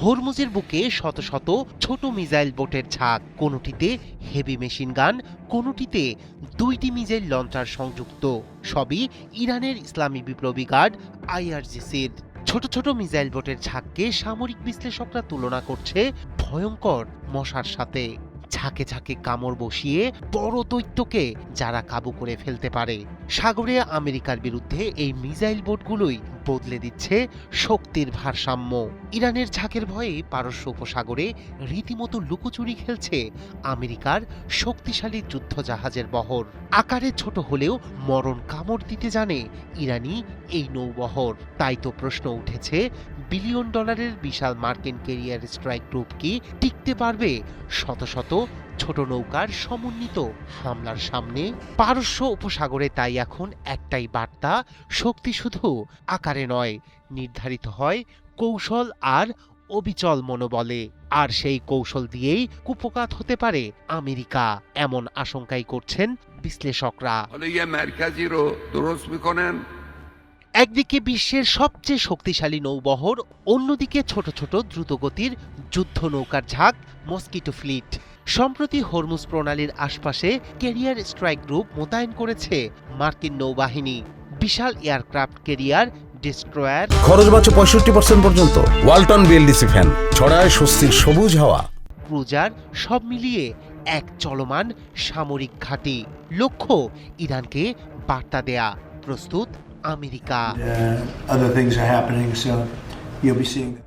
হরমুজের বুকে শত শত ছোট মিসাইল বোটের ঝাঁক, কোনোটিতে হেভি মেশিন গান, কোনোটিতে 2টি মিসাইল লঞ্চার সংযুক্ত। সবই ইরানের ইসলামী বিপ্লবী গার্ড আইআরজিসির। ছোট ছোট মিসাইল বোটের ঝাঁককে সামরিক বিশ্লেষকরা তুলনা করছে ভয়ঙ্কর মশার সাথে। ঝাঁকে ঝাঁকে কামড় বসিয়ে বড় দৈত্যকে যারা কাবু করে ফেলতে পারে। সাগরে আমেরিকার বিরুদ্ধে এই মিসাইল বোটগুলোই বদলে দিচ্ছে শক্তির ভারসাম্য। ইরানের ঝাঁকের ভয়ে পারস্য উপসাগরে রীতিমতো লুকোচুরি খেলছে আমেরিকার শক্তিশালী যুদ্ধজাহাজের বহর। আকারে ছোট হলেও মরণ কামড় দিতে জানে ইরানি এই নৌবহর। তাই তো প্রশ্ন উঠেছে, বিলিয়ন ডলারের বিশাল মার্কিন ক্যারিয়ার স্ট্রাইক গ্রুপ কি টিকতে পারবে শত শত ছোট নৌকার সমন্বিত হামলার সামনে? পারস্য উপসাগরে তাই এখন একটাই বার্তা, শক্তি শুধু আকারে নয়, নির্ধারিত হয় কৌশল আর অবিচল মনোবলে। আর সেই কৌশল দিয়েই কুপকাত হতে পারে আমেরিকা, এমন আশঙ্কাই করছেন বিশ্লেষকরা। একদিকে বিশ্বের সবচেয়ে শক্তিশালী নৌবহর, অন্যদিকে ছোট ছোট দ্রুতগতির যুদ্ধ নৌকার ঝাঁক, মস্কিটো ফ্লিট। সম্প্রতি হরমুজ প্রণালীর আশপাশে ক্যারিয়ার স্ট্রাইক গ্রুপ মোতায়েন করেছে মার্কিন নৌবাহিনী। বিশাল এয়ারক্রাফট ক্যারিয়ার, ডিস্ট্রয়ার, খরচ বাঁচে 65% পর্যন্ত। ওয়ালটন বিএলডিসি ফ্যান ছড়ায় স্বস্তির সবুজ হাওয়া। ক্রুজার, সব মিলিয়ে এক চলমান সামরিক ঘাঁটি। লক্ষ্য ইরানকে বার্তা দেয়া, প্রস্তুত আমেরিকা।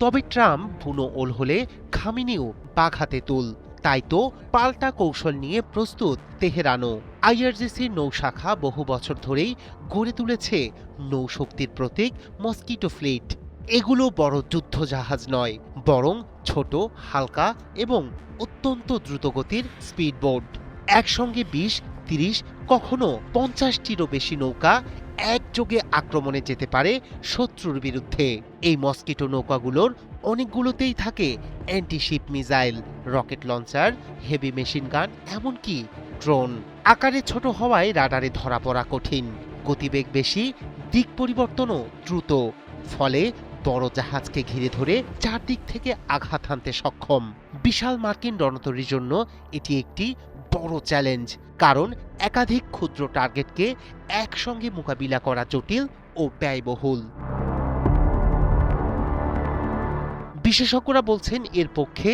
তবে ট্রাম্প বুনো ওল হলে খামেনিও বাঘাতে তুল। তাই তো পাল্টা কৌশল নিয়ে প্রস্তুত তেহরানও। আইআরজিসির নৌশাখা বহু বছর ধরেই গড়ে তুলেছে নৌশক্তির প্রতীক মস্কিটো ফ্লিট। এগুলো বড় যুদ্ধজাহাজ নয়, বরং ছোট, হালকা এবং অত্যন্ত দ্রুতগতির স্পিডবোট। একসঙ্গে 20, 30, কখনো 50টিরও বেশি নৌকা একযোগে আক্রমণে যেতে পারে শত্রুর বিরুদ্ধে। এই মস্কিটো নৌকাগুলোর অনেকগুলোতেই থাকে antiship missile, rocket launcher, heavy machine gun, এমনকি ড্রোন। আকারে ছোট হওয়ায় রাডারে ধরা পড়া কঠিন, গতিবেগ বেশি, দিক পরিবর্তনও দ্রুত। ফলে বড় জাহাজকে ঘিরে ধরে চারদিক থেকে আঘাত হানতে সক্ষম। বিশাল মার্কিন রণতরীর জন্য এটি একটি বড় চ্যালেঞ্জ, কারণ একাধিক ক্ষুদ্র টার্গেটকে একসঙ্গে মোকাবিলা করা জটিল ও ব্যয়বহুল। বিশেষজ্ঞরা বলছেন এর পক্ষে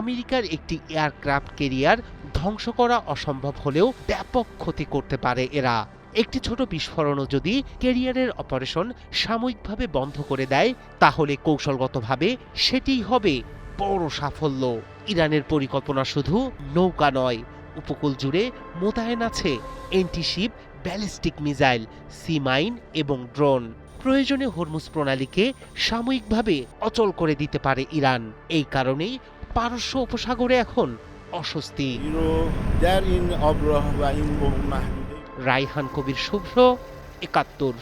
আমেরিকার একটি এয়ারক্রাফট ক্যারিয়ার ধ্বংস করা অসম্ভব হলেও ব্যাপক ক্ষতি করতে পারে এরা। একটি ছোট বিস্ফোরণও যদি ক্যারিয়ারের অপারেশন সাময়িকভাবে বন্ধ করে দেয়, তাহলে কৌশলগতভাবে সেটিই হবে বড় সাফল্য। ইরানের পরিকল্পনা শুধু নৌকা নয়, উপকূল জুড়ে মোতায়েন আছে antiship, ballistic missile, sea mine এবং ড্রোন। প্রয়োজনে হরমুজ প্রণালীকে সাময়িকভাবে অচল করে দিতে পারে ইরান। এই কারণেই পারস্য উপসাগরে এখন অস্বস্তি। রায়হান কবির, শুভ্র, ৭১।